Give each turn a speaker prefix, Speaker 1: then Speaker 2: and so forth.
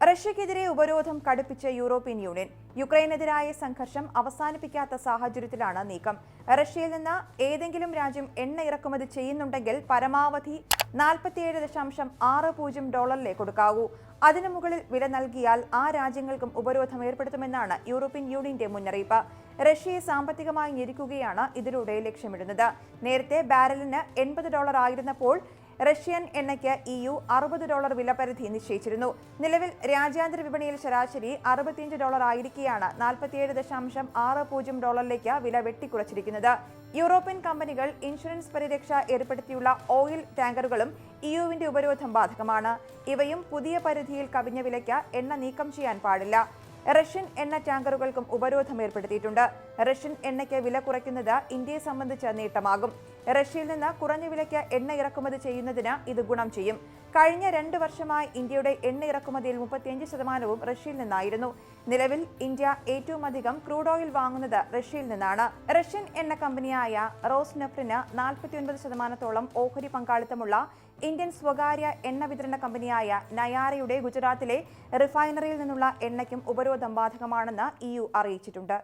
Speaker 1: റഷ്യക്കെതിരെ ഉപരോധം കടുപ്പിച്ച European union. യുക്രൈനെതിരായ സംഘർഷം അവസാനിപ്പിക്കാത്ത സാഹചര്യത്തിലാണ് നീക്കം. റഷ്യയിൽ നിന്ന് ഏതെങ്കിലും രാജ്യം എണ്ണ ഇറക്കുമതി ചെയ്യുന്നുണ്ടെങ്കിൽ പരമാവധി $47.60 കൊടുക്കാവൂ. അതിനു മുകളിൽ വില നൽകിയാൽ ആ രാജ്യങ്ങൾക്കും ഉപരോധം ഏർപ്പെടുത്തുമെന്നാണ് യൂറോപ്യൻ യൂണിയന്റെ മുന്നറിയിപ്പ്. റഷ്യയെ സാമ്പത്തികമായി ഞെരുക്കുകയാണ് ഇതിലൂടെ ലക്ഷ്യമിടുന്നത്. നേരത്തെ ബാരലിന് $80 ആയിരുന്നപ്പോൾ റഷ്യൻ എണ്ണയ്ക്ക് EU $60 വിലപരിധി നിശ്ചയിച്ചിരുന്നു. നിലവിൽ രാജ്യാന്തര വിപണിയിൽ ശരാശരി $65 ആയിരിക്കെയാണ് $47.60 വില വെട്ടിക്കുറച്ചിരിക്കുന്നത്. യൂറോപ്യൻ കമ്പനികൾ ഇൻഷുറൻസ് പരിരക്ഷ ഏർപ്പെടുത്തിയുള്ള ഓയിൽ ടാങ്കറുകളും EUവിന്റെ ഉപരോധം ബാധകമാണ്. ഇവയും പുതിയ പരിധിയിൽ കവിഞ്ഞ വിലയ്ക്ക് എണ്ണ നീക്കം ചെയ്യാൻ പാടില്ല. റഷ്യൻ എണ്ണ ടാങ്കറുകൾക്കും ഉപരോധം ഏർപ്പെടുത്തിയിട്ടുണ്ട്. റഷ്യൻ എണ്ണയ്ക്ക് വില കുറയ്ക്കുന്നത് ഇന്ത്യയെ സംബന്ധിച്ച് നേട്ടമാകും. റഷ്യയിൽ നിന്ന് കുറഞ്ഞ വിലയ്ക്ക് എണ്ണ ഇറക്കുമതി ചെയ്യുന്നതിന് ഇത് ഗുണം ചെയ്യും. കഴിഞ്ഞ 2 വർഷമായി ഇന്ത്യയുടെ എണ്ണ ഇറക്കുമതിയിൽ 35% റഷ്യയിൽ നിന്നായിരുന്നു. നിലവിൽ ഇന്ത്യ ഏറ്റവും അധികം ക്രൂഡ് ഓയിൽ വാങ്ങുന്നത് റഷ്യയിൽ നിന്നാണ്. റഷ്യൻ എണ്ണ കമ്പനിയായ റോസ്നെഫ്റ്റിന് 49% ഓഹരി പങ്കാളിത്തമുള്ള ഇന്ത്യൻ സ്വകാര്യ എണ്ണ വിതരണ കമ്പനിയായ നയാരയുടെ ഗുജറാത്തിലെ റിഫൈനറിയിൽ നിന്നുള്ള എണ്ണയ്ക്കും ഉപരോധം ബാധകമാണെന്ന് EU അറിയിച്ചിട്ടുണ്ട്.